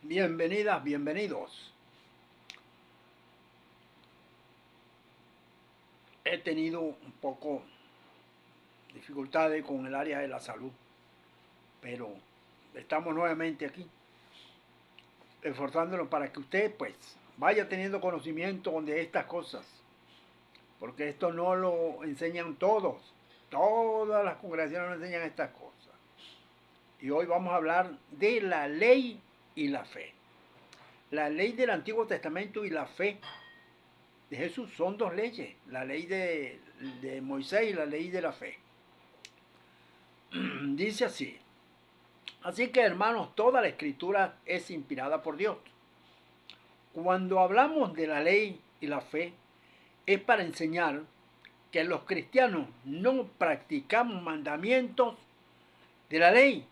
Bienvenidas, bienvenidos. He tenido un poco dificultades con el área de la salud, pero estamos nuevamente aquí, esforzándonos para que usted pues vaya teniendo conocimiento de estas cosas, porque esto no lo enseñan todos, todas las congregaciones no enseñan estas cosas. Y hoy vamos a hablar de la ley y la fe. La ley del Antiguo Testamento y la fe de Jesús son dos leyes, la ley de Moisés y la ley de la fe. Dice así: así que, hermanos, toda la escritura es inspirada por Dios. Cuando hablamos de la ley y la fe, es para enseñar que los cristianos no practicamos mandamientos de la ley,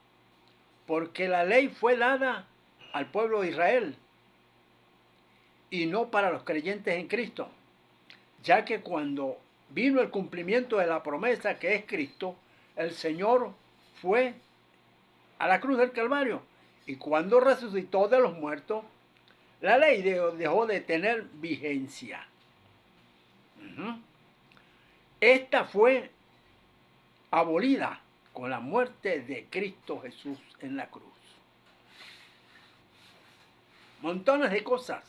porque la ley fue dada al pueblo de Israel y no para los creyentes en Cristo, ya que cuando vino el cumplimiento de la promesa que es Cristo, el Señor fue a la cruz del Calvario, y cuando resucitó de los muertos, la ley dejó de tener vigencia. Esta fue abolida con la muerte de Cristo Jesús en la cruz. Montones de cosas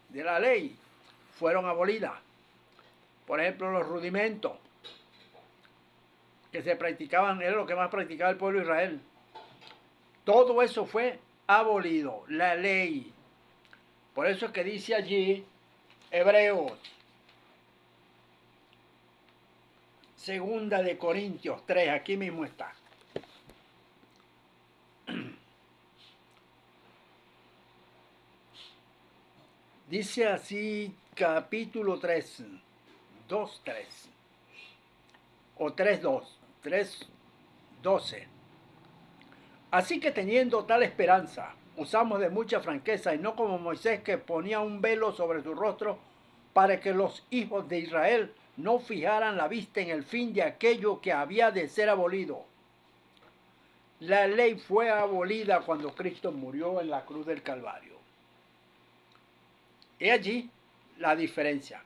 de la ley fueron abolidas. Por ejemplo, los rudimentos que se practicaban, era lo que más practicaba el pueblo de Israel. Todo eso fue abolido, la ley. Por eso es que dice allí, Hebreos, segunda de Corintios 3, aquí mismo está. Dice así, capítulo 3, 2, 3, o 3, 2, 3, 12. Así que teniendo tal esperanza, usamos de mucha franqueza y no como Moisés, que ponía un velo sobre su rostro para que los hijos de Israel no fijaran la vista en el fin de aquello que había de ser abolido. La ley fue abolida cuando Cristo murió en la cruz del Calvario. He allí la diferencia.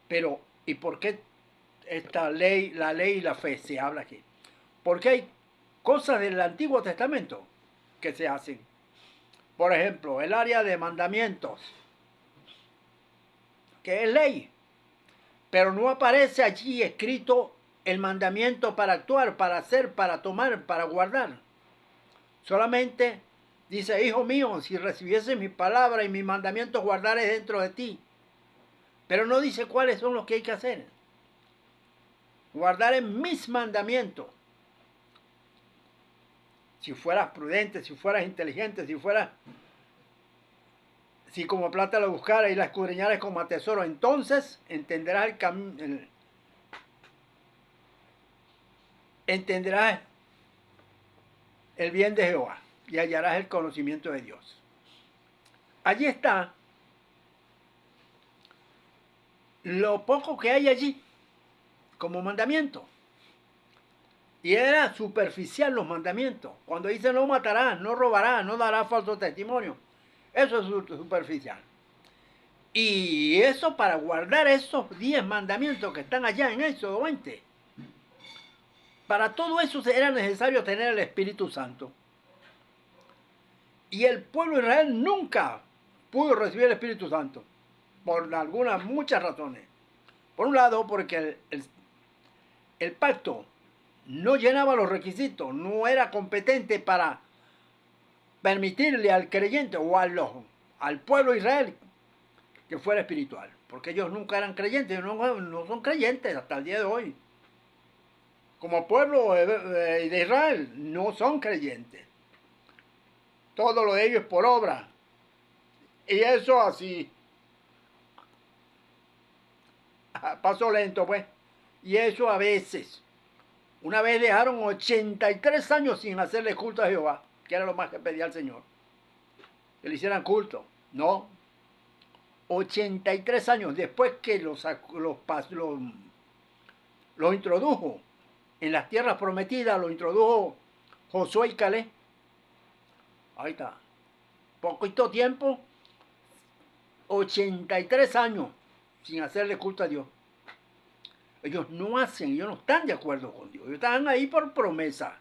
Pero, ¿y por qué esta ley, la ley y la fe se habla aquí? Porque hay cosas del Antiguo Testamento que se hacen. Por ejemplo, el área de mandamientos, que es ley, pero no aparece allí escrito el mandamiento para actuar, para hacer, para tomar, para guardar. Solamente dice: hijo mío, si recibieses mi palabra y mis mandamientos guardares dentro de ti. Pero no dice cuáles son los que hay que hacer. Guardar en mis mandamientos. Si fueras prudente, si fueras inteligente, si como plata la buscaras y la escudriñaras como a tesoro, entonces entenderás el camino, entenderás el bien de Jehová y hallarás el conocimiento de Dios. Allí está lo poco que hay allí como mandamiento. Y era superficial los mandamientos. Cuando dice no matarás, no robarás, no darás falso testimonio, eso es superficial. Y eso, para guardar esos 10 mandamientos que están allá en Éxodo 20, para todo eso era necesario tener el Espíritu Santo. Y el pueblo de Israel nunca pudo recibir el Espíritu Santo, por muchas razones. Por un lado, porque el pacto no llenaba los requisitos, no era competente para permitirle al creyente o al pueblo de Israel que fuera espiritual, porque ellos nunca eran creyentes, no son creyentes hasta el día de hoy. Como pueblo de Israel no son creyentes. Todo lo de ellos es por obra. Y eso así, paso lento pues. Y eso a veces. Una vez dejaron 83 años sin hacerle culto a Jehová, que era lo más que pedía al Señor. Que le hicieran culto. No. 83 años después que los introdujo en las tierras prometidas, lo introdujo Josué y Caleb. Ahí está. poquito tiempo, 83 años sin hacerle culto a Dios. Ellos no hacen, ellos no están de acuerdo con Dios. Ellos están ahí por promesa.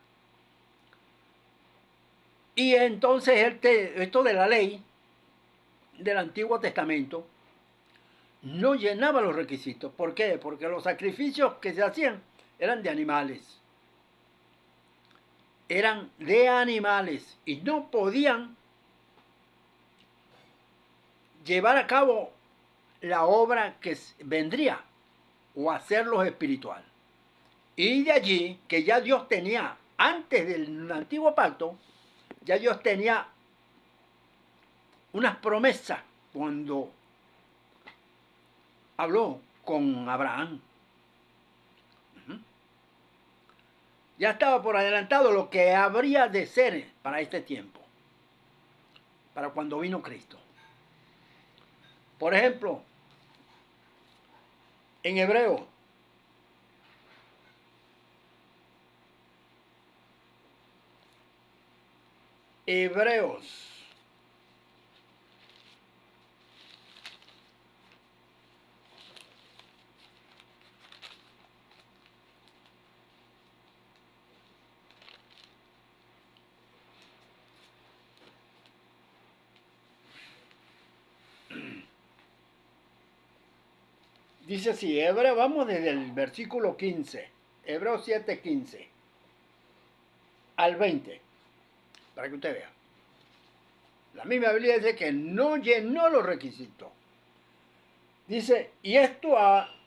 Y entonces esto de la ley del Antiguo Testamento no llenaba los requisitos. ¿Por qué? Porque los sacrificios que se hacían eran de animales. Eran de animales y no podían llevar a cabo la obra que vendría o hacerlos espiritual. Y de allí que ya Dios tenía, antes del antiguo pacto, ya Dios tenía unas promesas cuando habló con Abraham. Ya estaba por adelantado lo que habría de ser para este tiempo, para cuando vino Cristo. Por ejemplo, en Hebreo, Hebreos dice así, Hebreo, vamos desde el versículo 15, Hebreos 7:15 al 20, para que usted vea. La misma Biblia dice que no llenó los requisitos. Dice, y esto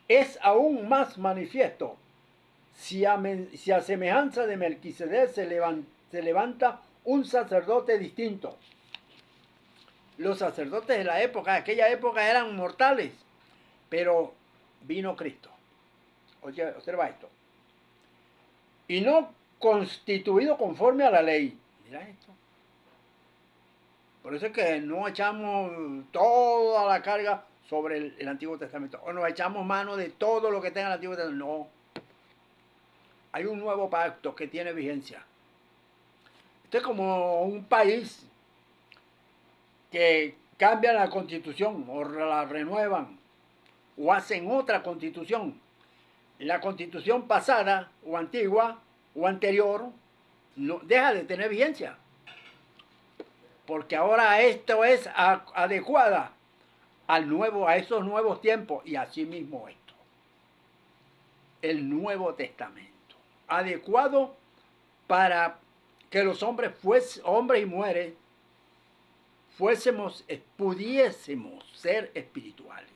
es aún más manifiesto si a semejanza de Melquisedec se levanta un sacerdote distinto. Los sacerdotes de la época, de aquella época, eran mortales, pero vino Cristo. Oye, observa esto. Y no constituido conforme a la ley. Mira esto. Por eso es que no echamos toda la carga sobre el Antiguo Testamento. O nos echamos mano de todo lo que tenga el Antiguo Testamento. No. Hay un nuevo pacto que tiene vigencia. Esto es como un país que cambia la constitución o la renuevan o hacen otra constitución. La constitución pasada o antigua o anterior no deja de tener vigencia. Porque ahora esto es adecuada a esos nuevos tiempos y así mismo esto. El Nuevo Testamento. Adecuado para que los hombres y mujeres pudiésemos ser espirituales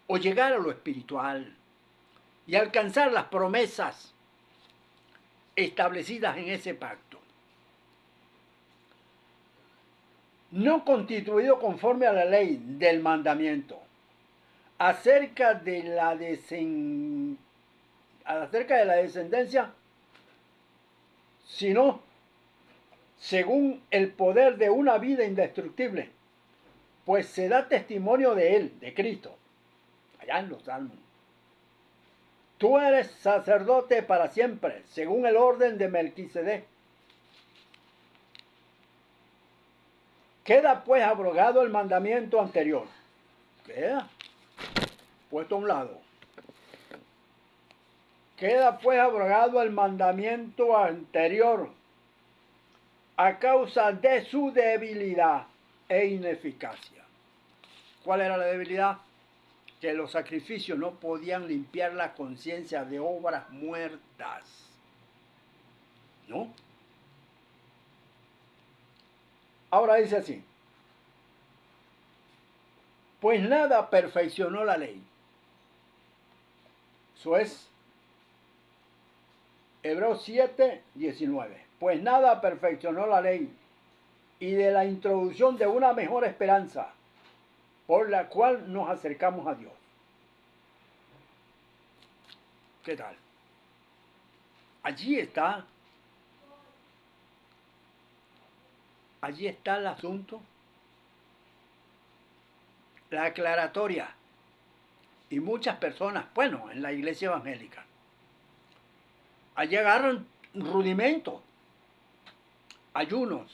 o llegar a lo espiritual y alcanzar las promesas establecidas en ese pacto. No constituido conforme a la ley del mandamiento acerca de la descendencia, sino según el poder de una vida indestructible, pues se da testimonio de él, de Cristo, allá en los Salmos. Tú eres sacerdote para siempre, según el orden de Melquisedec. Queda pues abrogado el mandamiento anterior. Queda puesto a un lado. Queda pues abrogado el mandamiento anterior a causa de su debilidad e ineficacia. ¿Cuál era la debilidad? Que los sacrificios no podían limpiar la conciencia de obras muertas. ¿No? Ahora dice así. Pues nada perfeccionó la ley. Eso es Hebreos 7:19. Pues nada perfeccionó la ley y de la introducción de una mejor esperanza por la cual nos acercamos a Dios. ¿Qué tal? Allí está el asunto, la aclaratoria. Y muchas personas, bueno, en la iglesia evangélica, allí agarran rudimentos, ayunos,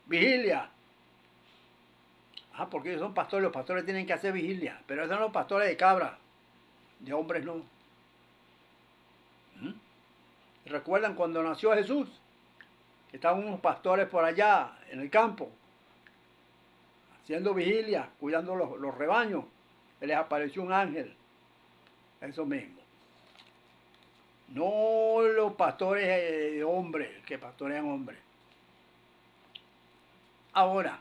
Vigilia. Ah, porque ellos son pastores, los pastores tienen que hacer vigilia. Pero esos son los pastores de cabra, de hombres no. ¿Mm? ¿Recuerdan cuando nació Jesús? Estaban unos pastores por allá en el campo, haciendo vigilia, cuidando los rebaños. Les apareció un ángel. Eso mismo. No los pastores hombres, que pastorean hombres. Ahora,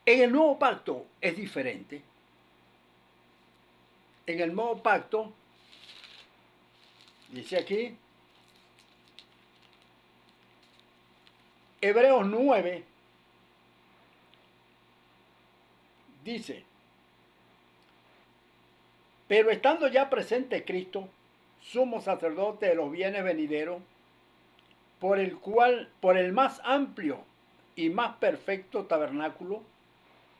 en el nuevo pacto es diferente. En el nuevo pacto, dice aquí, Hebreos 9, dice, pero estando ya presente Cristo, sumo sacerdote de los bienes venideros, por el más amplio y más perfecto tabernáculo,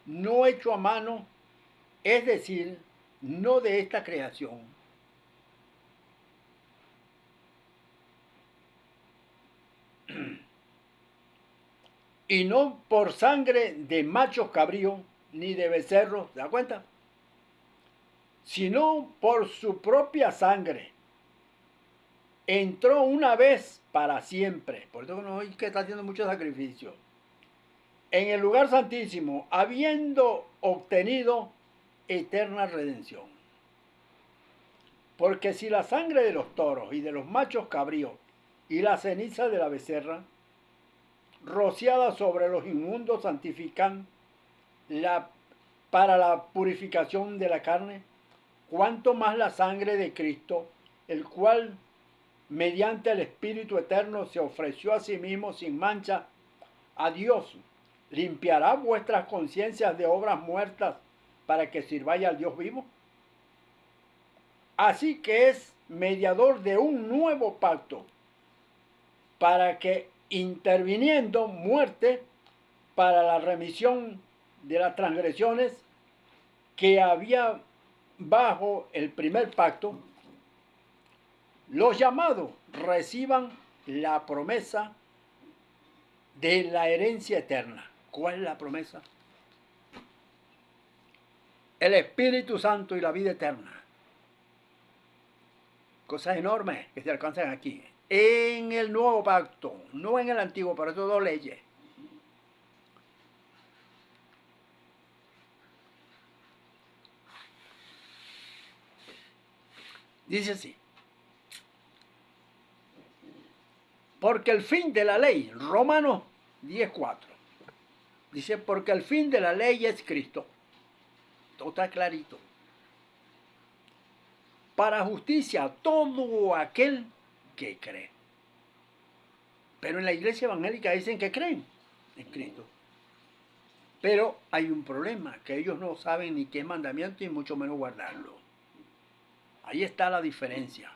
no hecho a mano, es decir, no de esta creación, y no por sangre de machos cabríos ni de becerros, ¿se da cuenta? Sino por su propia sangre. Entró una vez para siempre, por eso no es que está haciendo mucho sacrificio, en el lugar santísimo, habiendo obtenido eterna redención. Porque si la sangre de los toros y de los machos cabríos y la ceniza de la becerra, rociada sobre los inmundos, santifican para la purificación de la carne, cuanto más la sangre de Cristo, el cual mediante el Espíritu Eterno se ofreció a sí mismo sin mancha a Dios, limpiará vuestras conciencias de obras muertas para que sirváis al Dios vivo. Así que es mediador de un nuevo pacto, para que interviniendo muerte para la remisión de las transgresiones que había bajo el primer pacto, los llamados reciban la promesa de la herencia eterna. ¿Cuál es la promesa? El Espíritu Santo y la vida eterna. Cosas enormes que se alcanzan aquí. En el nuevo pacto, no en el antiguo, pero eso dos leyes. Dice así. Porque el fin de la ley, Romanos 10:4, dice, porque el fin de la ley es Cristo. Todo está clarito. Para justicia a todo aquel que cree. Pero en la iglesia evangélica dicen que creen en Cristo. Pero hay un problema, que ellos no saben ni qué es mandamiento y mucho menos guardarlo. Ahí está la diferencia.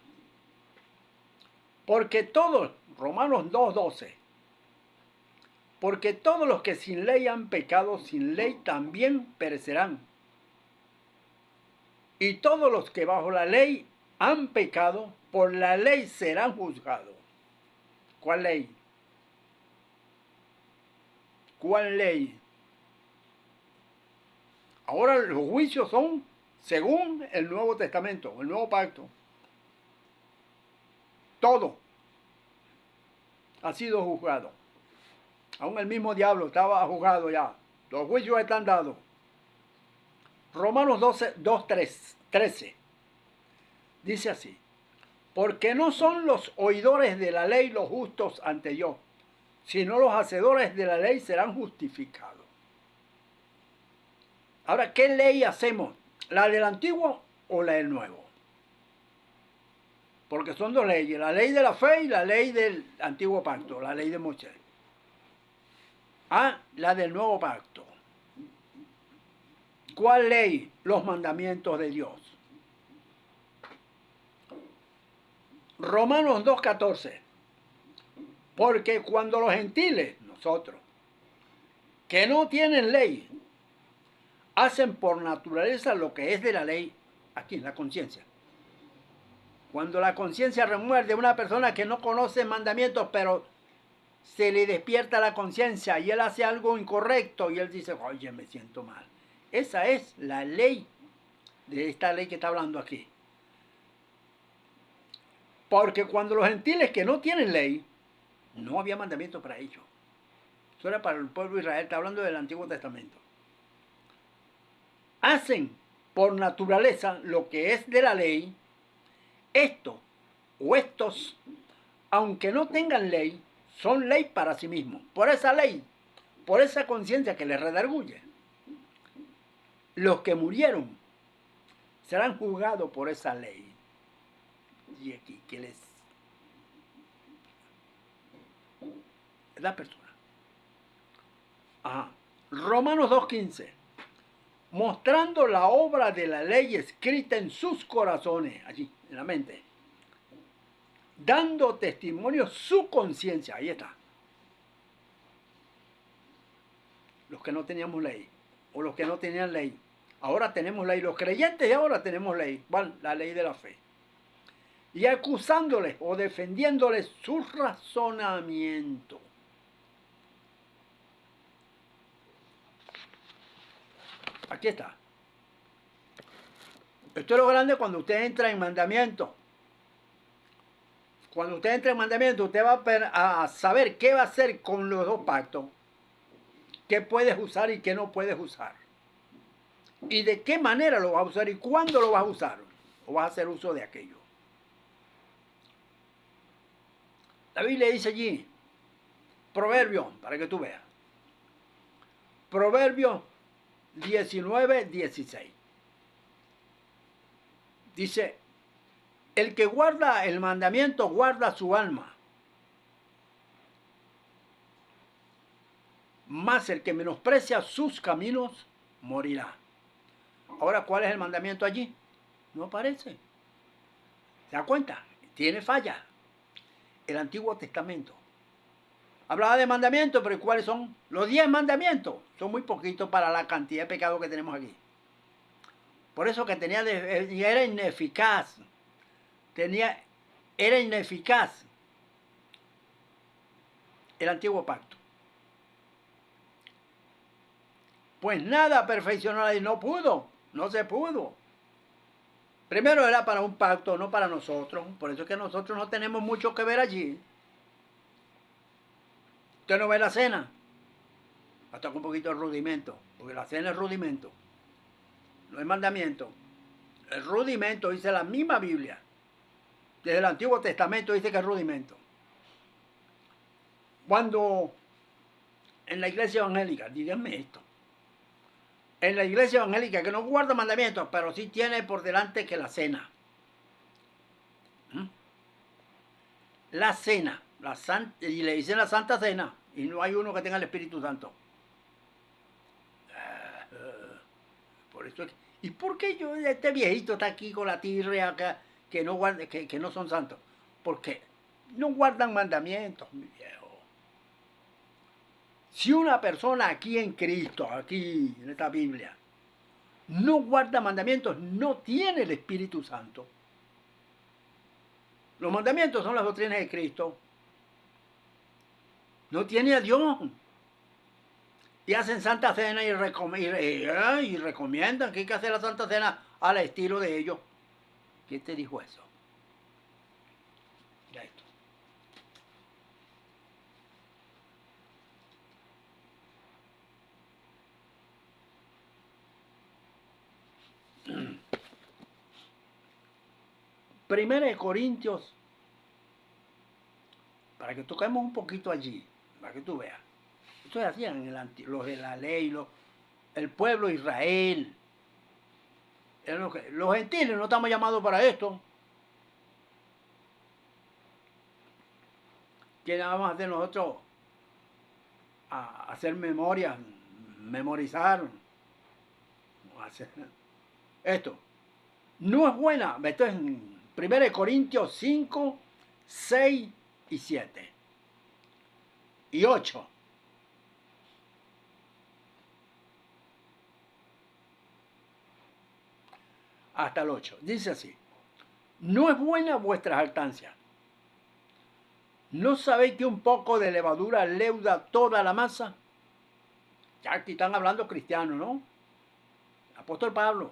Porque todos, Romanos 2:12, porque todos los que sin ley han pecado, sin ley también perecerán. Y todos los que bajo la ley han pecado, por la ley serán juzgados. ¿Cuál ley? ¿Cuál ley? Ahora los juicios son según el Nuevo Testamento, el Nuevo Pacto. Todo ha sido juzgado. Aún el mismo diablo estaba juzgado ya. Los juicios están dados. Romanos 13 dice así. Porque no son los oidores de la ley los justos ante Dios, sino los hacedores de la ley serán justificados. Ahora, ¿qué ley hacemos? ¿La del antiguo o la del nuevo? Porque son dos leyes, la ley de la fe y la ley del antiguo pacto, la ley de Moisés. Ah, la del nuevo pacto. ¿Cuál ley? Los mandamientos de Dios. Romanos 2:14. Porque cuando los gentiles, nosotros, que no tienen ley, hacen por naturaleza lo que es de la ley, aquí en la conciencia. Cuando la conciencia remuerde a una persona que no conoce mandamientos, pero se le despierta la conciencia y él hace algo incorrecto y él dice, oye, me siento mal. Esa es la ley de esta ley que está hablando aquí. Porque cuando los gentiles que no tienen ley, no había mandamiento para ellos. Eso era para el pueblo de Israel, está hablando del Antiguo Testamento. Hacen por naturaleza lo que es de la ley, esto o estos, aunque no tengan ley, son ley para sí mismos. Por esa ley, por esa conciencia que les redarguye. Los que murieron serán juzgados por esa ley. Y aquí, que les... la persona. Ajá. Romanos 2:15. Mostrando la obra de la ley escrita en sus corazones, allí, en la mente. Dando testimonio su conciencia. Ahí está. Los que no teníamos ley. O los que no tenían ley. Ahora tenemos ley. Los creyentes de ahora tenemos ley. ¿Cuál? La ley de la fe. Y acusándoles o defendiéndoles su razonamiento. Aquí está. Esto es lo grande cuando usted entra en mandamiento. Cuando usted entra en mandamiento, usted va a saber qué va a hacer con los dos pactos. Qué puedes usar y qué no puedes usar. Y de qué manera lo vas a usar y cuándo lo vas a usar. O vas a hacer uso de aquello. La Biblia dice allí, Proverbio, para que tú veas. Proverbio 19:16. Dice, el que guarda el mandamiento guarda su alma. Mas el que menosprecia sus caminos morirá. Ahora, ¿cuál es el mandamiento allí? No aparece. ¿Se da cuenta? Tiene falla. El Antiguo Testamento. Hablaba de mandamientos, pero ¿cuáles son? Los 10 mandamientos. Son muy poquitos para la cantidad de pecados que tenemos aquí. Por eso que era ineficaz. Era ineficaz el antiguo pacto. Pues nada perfeccionó la ley. No pudo. No se pudo. Primero era para un pacto, no para nosotros. Por eso es que nosotros no tenemos mucho que ver allí. Usted no ve la cena. Hasta con un poquito de rudimento. Porque la cena es rudimento. No es mandamiento. El rudimento dice la misma Biblia. Desde el Antiguo Testamento dice que es rudimento. Cuando en la iglesia evangélica, díganme esto. En la iglesia evangélica que no guarda mandamientos, pero sí tiene por delante que la cena. La cena, y le dicen la Santa Cena, y no hay uno que tenga el Espíritu Santo. Por eso es, ¿y por qué este viejito está aquí con la tirria acá, que no son santos? Porque no guardan mandamientos, mi viejo. Si una persona aquí en Cristo, aquí en esta Biblia, no guarda mandamientos, no tiene el Espíritu Santo. Los mandamientos son las doctrinas de Cristo. No tiene a Dios. Y hacen Santa Cena y recomiendan que hay que hacer la Santa Cena al estilo de ellos. ¿Quién te dijo eso? Ya esto. Primera de Corintios, para que toquemos un poquito allí, para que tú veas. Esto hacían los de la ley, el pueblo de Israel. Los gentiles no estamos llamados para esto. ¿Qué vamos a hacer nosotros? A hacer memoria, memorizar. Esto. No es buena. Esto es en 1 Corintios 5, 6 y 7. Y 8. Hasta el 8. Dice así. No es buena vuestra jactancia. ¿No sabéis que un poco de levadura leuda toda la masa? Ya aquí están hablando cristianos, ¿no? Apóstol Pablo.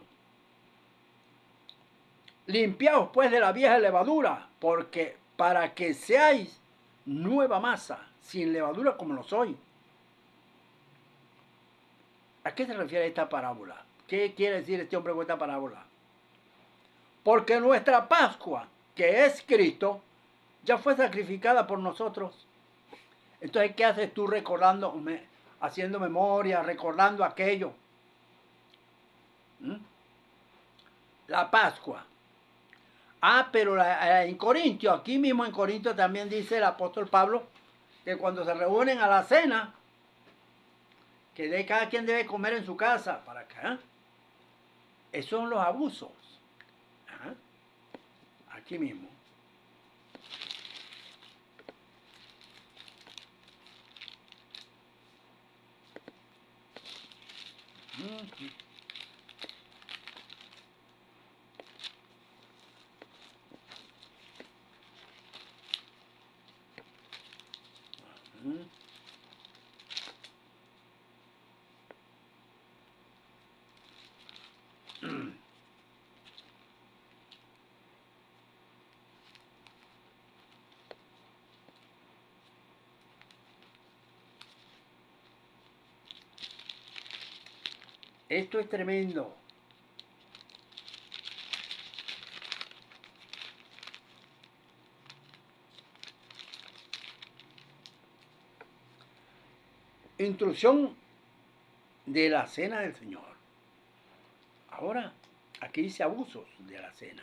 Limpiaos pues de la vieja levadura, porque para que seáis nueva masa, sin levadura como lo soy. ¿A qué se refiere esta parábola? ¿Qué quiere decir este hombre con esta parábola? Porque nuestra Pascua, que es Cristo, ya fue sacrificada por nosotros. Entonces, ¿qué haces tú recordando, haciendo memoria, recordando aquello? ¿Mm? La Pascua. Ah, pero en Corintio, aquí mismo en Corintio también dice el apóstol Pablo que cuando se reúnen a la cena, que cada quien debe comer en su casa. ¿Para acá? Esos son los abusos. Ajá. Aquí mismo. Esto es tremendo. Instrucción de la cena del Señor. Ahora, aquí dice abusos de la cena.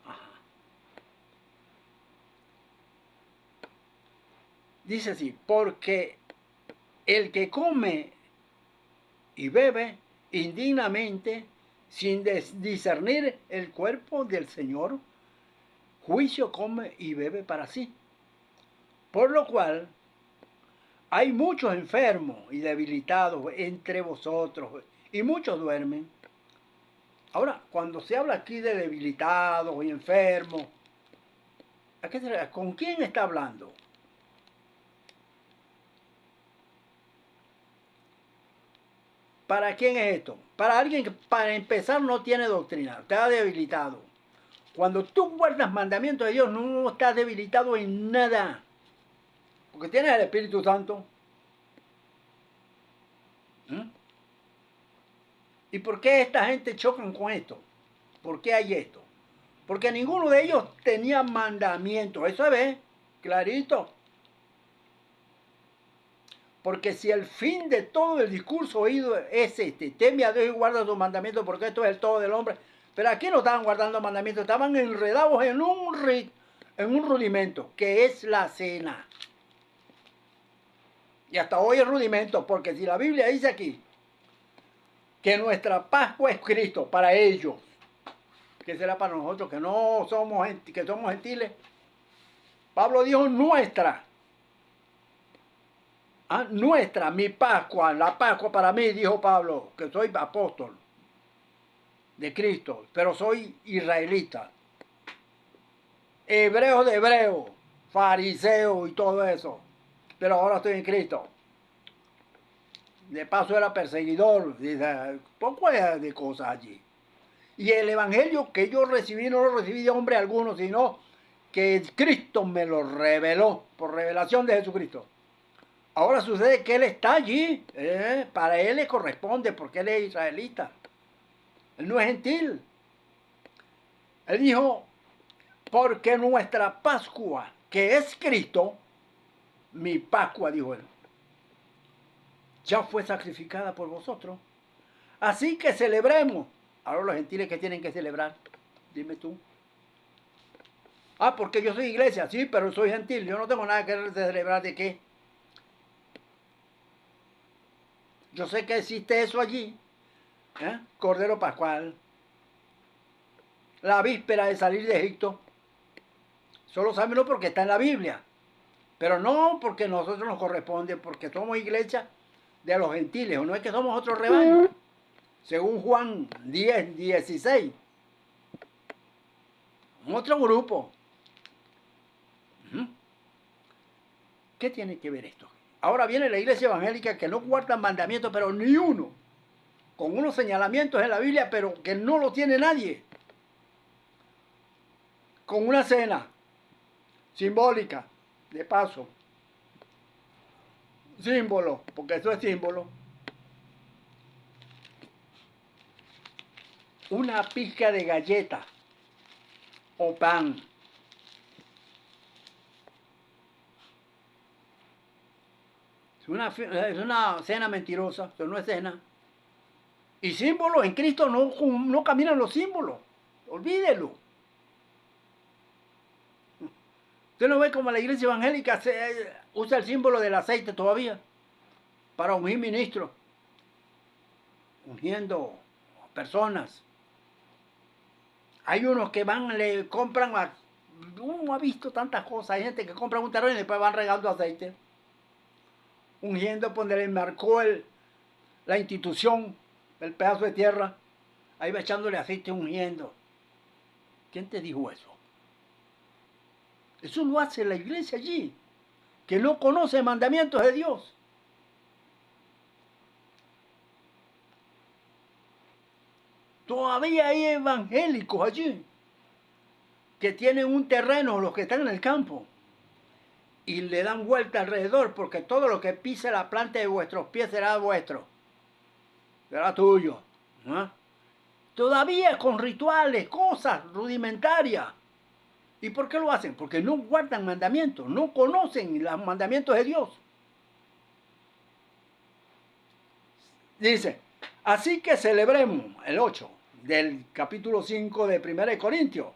Ajá. Dice así, porque el que come y bebe indignamente, sin discernir el cuerpo del Señor, juicio come y bebe para sí. Por lo cual, hay muchos enfermos y debilitados entre vosotros, y muchos duermen. Ahora, cuando se habla aquí de debilitados y enfermos, ¿con quién está hablando? ¿Para quién es esto? Para alguien que para empezar no tiene doctrina, está debilitado. Cuando tú guardas mandamientos de Dios, no estás debilitado en nada. Porque tienes el Espíritu Santo. ¿Mm? ¿Y por qué esta gente chocan con esto? ¿Por qué hay esto? Porque ninguno de ellos tenía mandamientos. Eso se ve clarito. Porque si el fin de todo el discurso oído es este, teme a Dios y guarda sus mandamientos porque esto es el todo del hombre. Pero aquí no estaban guardando mandamientos, estaban enredados en un rudimento, que es la cena. Y hasta hoy es rudimento, porque si la Biblia dice aquí que nuestra Pascua es Cristo para ellos, ¿qué será para nosotros que no somos, que somos gentiles? Pablo dijo nuestra. Ah, nuestra, mi Pascua, la Pascua para mí, dijo Pablo, que soy apóstol de Cristo, pero soy israelita, hebreo de hebreo, fariseo y todo eso, pero ahora estoy en Cristo. De paso era perseguidor, poco de cosas allí. Y el evangelio que yo recibí no lo recibí de hombre alguno, sino que Cristo me lo reveló por revelación de Jesucristo. Ahora sucede que él está allí, para él le corresponde porque él es israelita. Él no es gentil. Él dijo, porque nuestra Pascua, que es Cristo, mi Pascua, dijo él, ya fue sacrificada por vosotros. Así que celebremos. Ahora los gentiles que tienen que celebrar, dime tú. Ah, porque yo soy iglesia, sí, pero soy gentil, yo no tengo nada que celebrar de qué. Yo sé que existe eso allí, Cordero Pascual, la víspera de salir de Egipto. Solo sábenlo porque está en la Biblia. Pero no porque a nosotros nos corresponde, porque somos iglesia de los gentiles, o no es que somos otro rebaño. Según Juan 10, 16. Otro grupo. ¿Qué tiene que ver esto? Ahora viene la iglesia evangélica que no guarda mandamientos, pero ni uno. Con unos señalamientos en la Biblia, pero que no lo tiene nadie. Con una cena simbólica, de paso. Símbolo, porque eso es símbolo. Una pizca de galleta o pan. Es una cena mentirosa, pero no es cena. Y símbolos, en Cristo no caminan los símbolos. Olvídelo. Usted no ve como la iglesia evangélica usa el símbolo del aceite todavía para ungir ministros, ungiendo personas. Hay unos que van, le compran, uno ha visto tantas cosas, hay gente que compra un terreno y después van regando aceite, ungiendo, donde le marcó la institución, el pedazo de tierra, ahí va echándole aceite ungiendo. ¿Quién te dijo eso? Eso lo hace la iglesia allí, que no conoce mandamientos de Dios. Todavía hay evangélicos allí que tienen un terreno, los que están en el campo, y le dan vuelta alrededor, porque todo lo que pise la planta de vuestros pies será vuestro, será tuyo. ¿No? Todavía con rituales, cosas rudimentarias. ¿Y por qué lo hacen? Porque no guardan mandamientos, no conocen los mandamientos de Dios. Dice, así que celebremos, el 8 del capítulo 5 de 1 Corintios.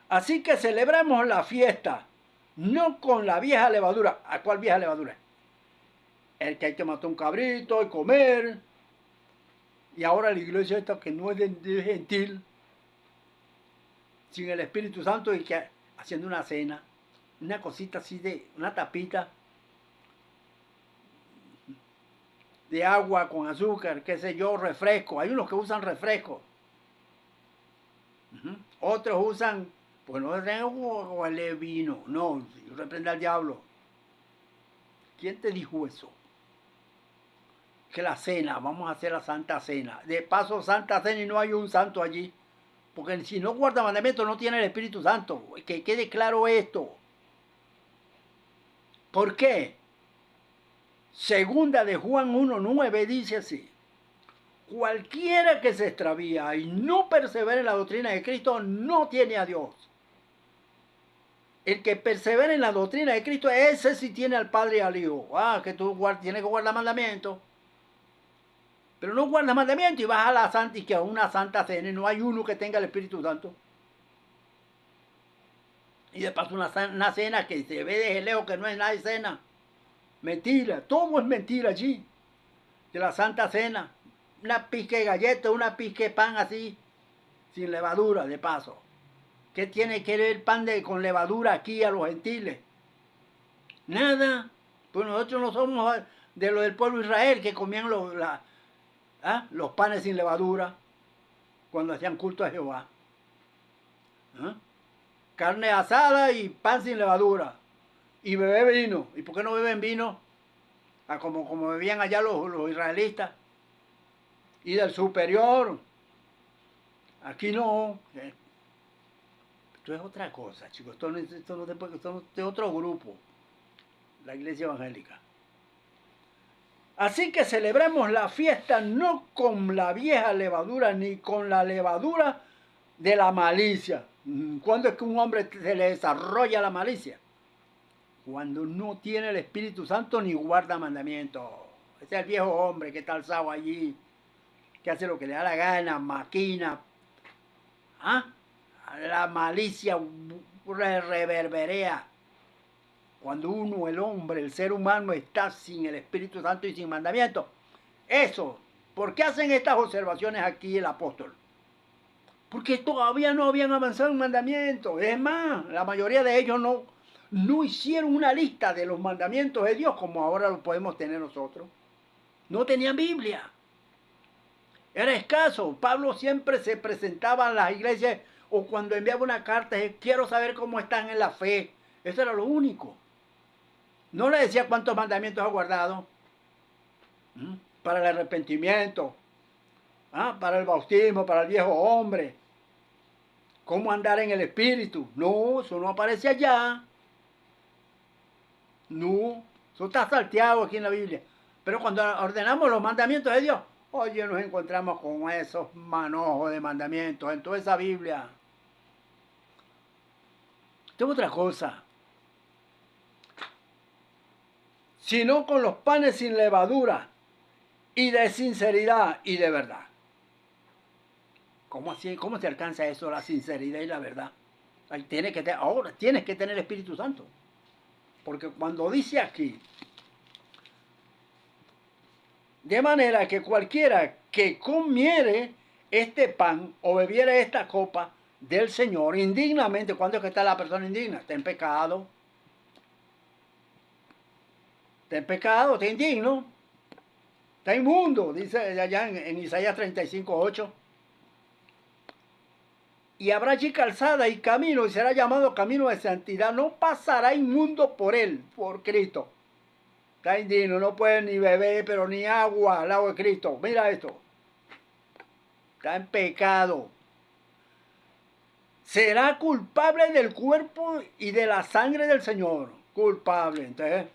Así que celebremos la fiesta, no con la vieja levadura. ¿A cuál vieja levadura? El que hay que matar un cabrito y comer. Y ahora la iglesia esta que no es de gentil, sin el Espíritu Santo y que haciendo una cena, una cosita así de una tapita de agua con azúcar, qué sé yo, refresco. Hay unos que usan refresco. Otros usan, pues no es vino, no, reprende al diablo. ¿Quién te dijo eso? Que la cena, vamos a hacer la Santa Cena. De paso, Santa Cena y no hay un santo allí. Porque si no guarda mandamientos no tiene el Espíritu Santo. Que quede claro esto. ¿Por qué? Segunda de Juan 1:9 dice así. Cualquiera que se extravía y no persevera en la doctrina de Cristo no tiene a Dios. El que persevera en la doctrina de Cristo, ese sí tiene al Padre y al Hijo. Que tú tienes que guardar mandamientos. Pero no guardas mandamientos y vas a la santa y que a una santa cena y no hay uno que tenga el Espíritu Santo. Y de paso una cena que se ve de lejos que no es nada de cena. Mentira, todo es mentira allí. De la Santa Cena, una pizca de galleta, una pizca de pan así, sin levadura, de paso. ¿Qué tiene que ver el pan con levadura aquí a los gentiles? Nada. Pues nosotros no somos de lo del pueblo de Israel que comían los panes sin levadura cuando hacían culto a Jehová. Carne asada y pan sin levadura. Y beber vino. ¿Y por qué no beben vino? Como bebían allá los israelitas. Y del superior. Aquí no. Esto es otra cosa, chicos. Esto es otro grupo. La iglesia evangélica. Así que celebremos la fiesta no con la vieja levadura ni con la levadura de la malicia. ¿Cuándo es que un hombre se le desarrolla la malicia? Cuando no tiene el Espíritu Santo ni guarda mandamientos. Ese es el viejo hombre que está alzado allí, que hace lo que le da la gana, maquina. La malicia reverberea. Cuando uno, el hombre, el ser humano, está sin el Espíritu Santo y sin mandamiento. Eso. ¿Por qué hacen estas observaciones aquí el apóstol? Porque todavía no habían avanzado en mandamientos. Es más, la mayoría de ellos no hicieron una lista de los mandamientos de Dios como ahora lo podemos tener nosotros. No tenían Biblia. Era escaso. Pablo siempre se presentaba a las iglesias o cuando enviaba una carta, quiero saber cómo están en la fe. Eso era lo único. No le decía cuántos mandamientos ha guardado. Para el arrepentimiento, para el bautismo, para el viejo hombre. Cómo andar en el espíritu. No, eso no aparece allá. No, eso está salteado aquí en la Biblia. Pero cuando ordenamos los mandamientos de Dios, oye, nos encontramos con esos manojos de mandamientos en toda esa Biblia. Tengo otra cosa. Sino con los panes sin levadura y de sinceridad y de verdad. ¿Cómo así? ¿Cómo se alcanza eso, la sinceridad y la verdad? Ahora tienes que tener Espíritu Santo. Porque cuando dice aquí, de manera que cualquiera que comiere este pan o bebiera esta copa del Señor indignamente, ¿cuándo es que está la persona indigna? Está en pecado. Está en pecado, está indigno. Está inmundo, dice allá en Isaías 35:8. Y habrá allí calzada y camino, y será llamado camino de santidad. No pasará inmundo por él, por Cristo. Está indigno, no puede ni beber, pero ni agua al agua de Cristo. Mira esto. Está en pecado. Será culpable del cuerpo y de la sangre del Señor. Culpable, entonces.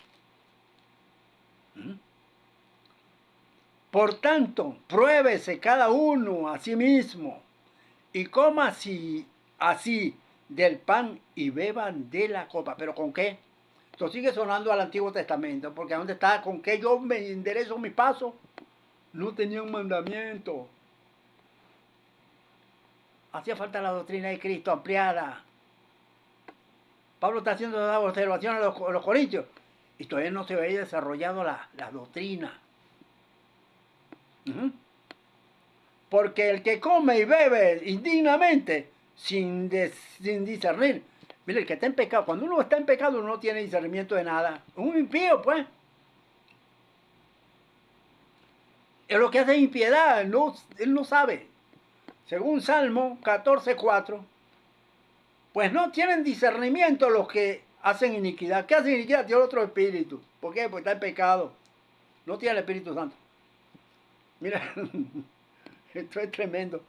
Por tanto, pruébese cada uno a sí mismo y coma así del pan y beban de la copa. ¿Pero con qué? Esto sigue sonando al Antiguo Testamento, porque ¿dónde está? ¿Con qué yo me enderezo mi paso? No tenía un mandamiento. Hacía falta la doctrina de Cristo ampliada. Pablo está haciendo una observación a los corintios y todavía no se había desarrollado la doctrina. Porque el que come y bebe indignamente, sin discernir. Mire, el que está en pecado, cuando uno está en pecado, uno no tiene discernimiento de nada. Un impío, pues. Es lo que hace impiedad, él no sabe. Según Salmo 14:4, pues no tienen discernimiento los que hacen iniquidad. ¿Qué hacen iniquidad? Tiene otro espíritu. ¿Por qué? Porque está en pecado. No tiene el Espíritu Santo. Mira, esto es tremendo.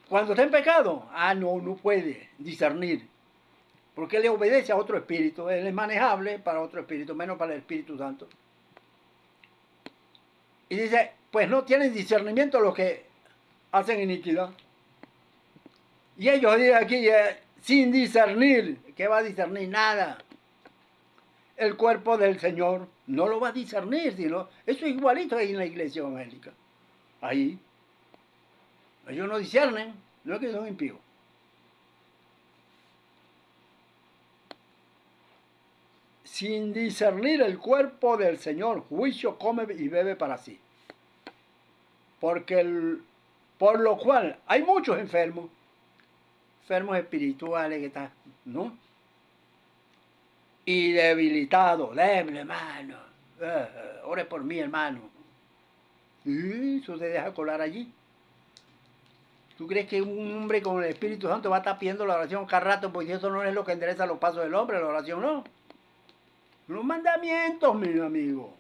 Cuando está en pecado, no puede discernir. Porque él le obedece a otro espíritu. Él es manejable para otro espíritu, menos para el Espíritu Santo. Y dice, pues no tienen discernimiento los que hacen iniquidad. Y ellos dicen aquí, sin discernir, ¿qué va a discernir? Nada. El cuerpo del Señor no lo va a discernir, sino eso es igualito ahí en la iglesia evangélica. Ahí. Ellos no discernen, no es que son impíos. Sin discernir el cuerpo del Señor, juicio come y bebe para sí. Por lo cual hay muchos enfermos espirituales que están, ¿no? Y debilitados, débil, hermano. Ore por mí, hermano. Y eso se deja colar allí. ¿Tú crees que un hombre con el Espíritu Santo va a estar pidiendo la oración cada rato? Porque eso no es lo que endereza los pasos del hombre, la oración no. Los mandamientos, mi amigo.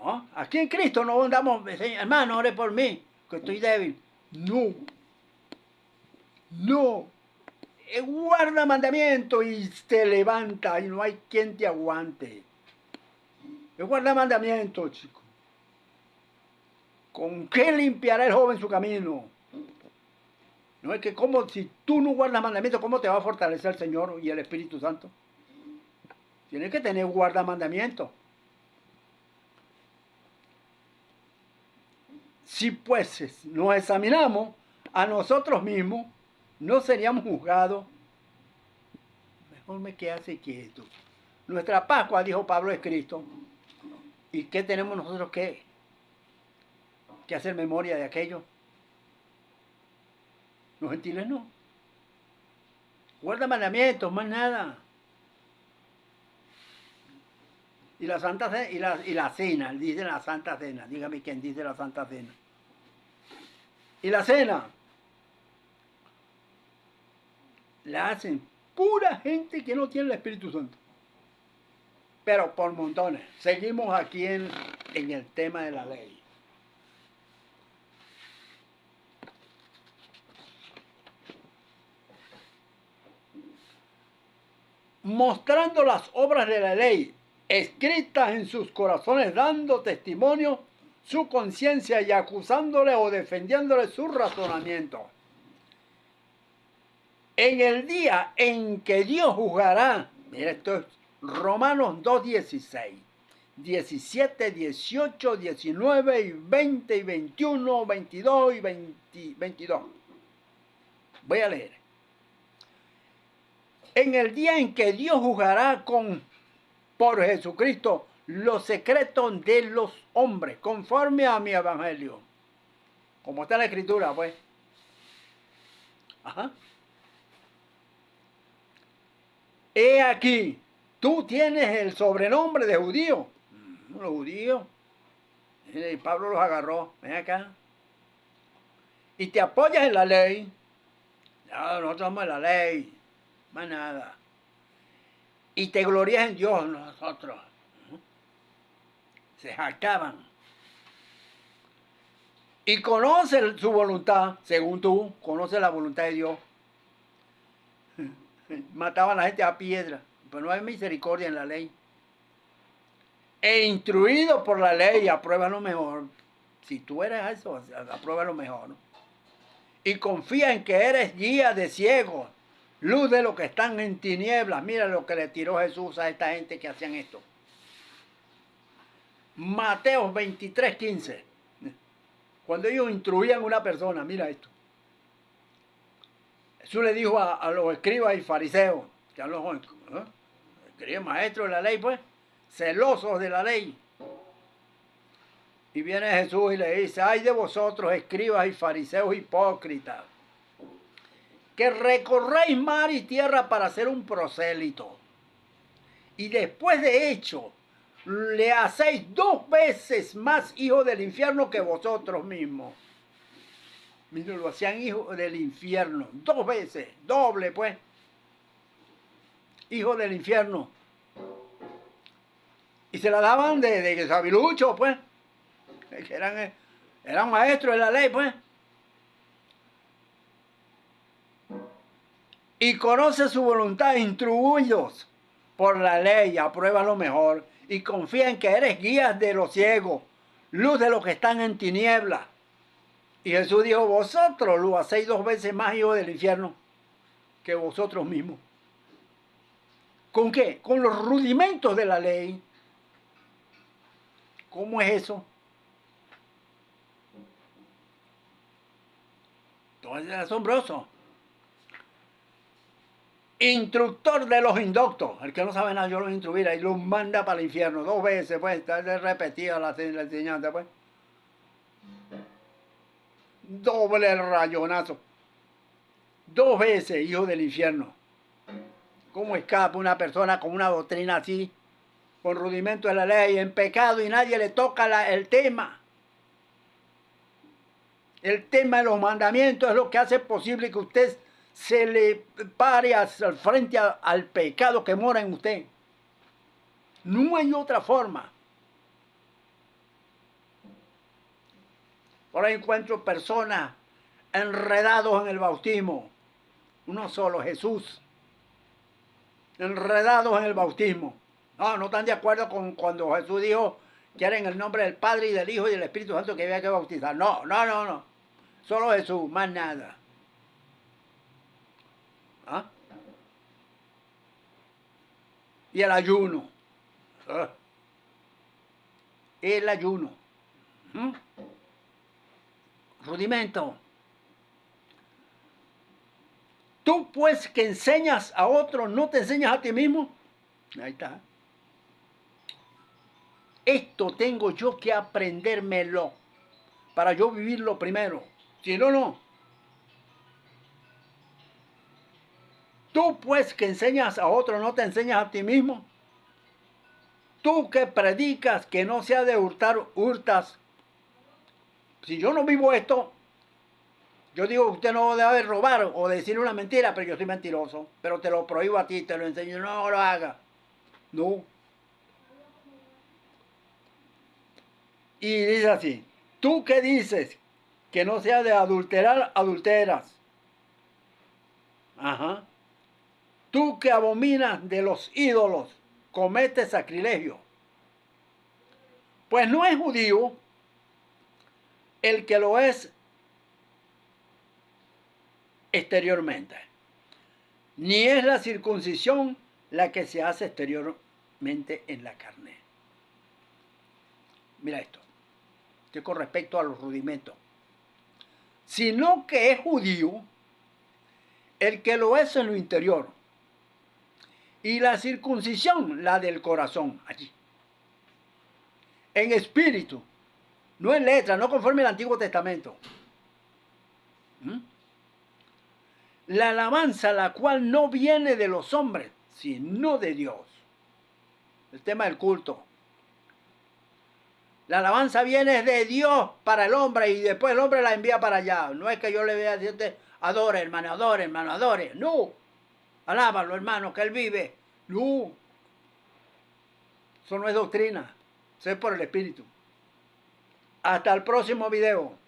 ¿No? Aquí en Cristo no andamos, hermano, ore por mí, que estoy débil. No. No. Guarda mandamiento y te levanta y no hay quien te aguante. Guarda mandamiento, chico. ¿Con qué limpiará el joven su camino? No es que como si tú no guardas mandamientos, ¿cómo te va a fortalecer el Señor y el Espíritu Santo? Tienes que tener guarda mandamientos. Si pues nos examinamos a nosotros mismos, no seríamos juzgados. Mejor me quedase quieto. Nuestra Pascua, dijo Pablo, es Cristo. ¿Y qué tenemos nosotros que hacer memoria de aquello? Los gentiles no. Guarda mandamientos, más nada. Y la Santa Cena, y la cena, dice la Santa Cena. Dígame quién dice la Santa Cena. Y la cena la hacen pura gente que no tiene el Espíritu Santo. Pero por montones. Seguimos aquí en el tema de la ley. Mostrando las obras de la ley escritas en sus corazones, dando testimonio su conciencia y acusándole o defendiéndole su razonamiento. En el día en que Dios juzgará, mira, esto es Romanos 2:16, 17, 18, 19 y 20 y 21, 22 y 22. Voy a leer. En el día en que Dios juzgará por Jesucristo los secretos de los hombres, conforme a mi evangelio. Como está en la escritura, pues. Ajá. He aquí, tú tienes el sobrenombre de judío. Los judíos. Y Pablo los agarró. Ven acá. Y te apoyas en la ley. No, nosotros somos la ley. Más nada. Y te glorías en Dios, nosotros. Se jactaban. Y conoce su voluntad, según tú, conoce la voluntad de Dios. Mataban a la gente a piedra, pero no hay misericordia en la ley. E instruido por la ley, aprueba lo mejor. Si tú eres eso, aprueba lo mejor. Y confía en que eres guía de ciegos, luz de los que están en tinieblas. Mira lo que le tiró Jesús a esta gente que hacían esto. Mateo 23:15. Cuando ellos instruían a una persona, mira esto. Jesús le dijo a los escribas y fariseos, que a los escribas maestros de la ley, pues, celosos de la ley. Y viene Jesús y le dice, ay de vosotros, escribas y fariseos hipócritas, que recorréis mar y tierra para ser un prosélito. Y después de hecho, le hacéis 2 veces más hijo del infierno que vosotros mismos. Mira, lo hacían hijo del infierno, 2 veces, doble pues. Hijo del infierno. Y se la daban de sabilucho, pues. Que eran maestros de la ley, pues. Y conoce su voluntad, instruidos por la ley, aprueba lo mejor. Y confía en que eres guía de los ciegos, luz de los que están en tinieblas. Y Jesús dijo, vosotros lo hacéis 2 veces más hijo del infierno que vosotros mismos. ¿Con qué? Con los rudimentos de la ley. ¿Cómo es eso? Entonces es asombroso. Instructor de los inductos. El que no sabe nada, yo lo instruiré y los manda para el infierno 2 veces, pues, está repetida la enseñanza, pues. Doble el rayonazo. 2 veces, hijo del infierno. ¿Cómo escapa una persona con una doctrina así, con rudimentos de la ley, en pecado y nadie le toca el tema? El tema de los mandamientos es lo que hace posible que usted se le pare al frente al pecado que mora en usted. No hay otra forma. Ahora encuentro personas enredados en el bautismo. Uno solo, Jesús. Enredados en el bautismo. No están de acuerdo con cuando Jesús dijo que era en el nombre del Padre y del Hijo y del Espíritu Santo que había que bautizar. No. Solo Jesús, más nada. ¿Ah? Y el ayuno. El ayuno. Rudimento. Tú pues que enseñas a otro, ¿no te enseñas a ti mismo? Ahí está. Esto tengo yo que aprendérmelo para yo vivirlo primero. Si no, no. Tú pues que enseñas a otro, ¿no te enseñas a ti mismo? Tú que predicas que no se ha de hurtar, hurtas. Si yo no vivo esto, yo digo que usted no debe robar o decir una mentira, pero yo soy mentiroso. Pero te lo prohíbo a ti, te lo enseño, no lo hagas. No. Y dice así, tú que dices que no se ha de adulterar, adulteras. Ajá. Tú que abominas de los ídolos, cometes sacrilegio. Pues no es judío el que lo es exteriormente, ni es la circuncisión la que se hace exteriormente en la carne. Mira esto, que con respecto a los rudimentos, sino que es judío el que lo es en lo interior, y la circuncisión la del corazón, allí, en espíritu, no en letra, no conforme al Antiguo Testamento. ¿Mm? La alabanza, la cual no viene de los hombres, sino de Dios. El tema del culto. La alabanza viene de Dios para el hombre y después el hombre la envía para allá. No es que yo le voy a decirte, adore, hermano, adore, hermano, adore. No. Alábalo, hermano, que él vive. No. Eso no es doctrina. Eso es por el Espíritu. Hasta el próximo video.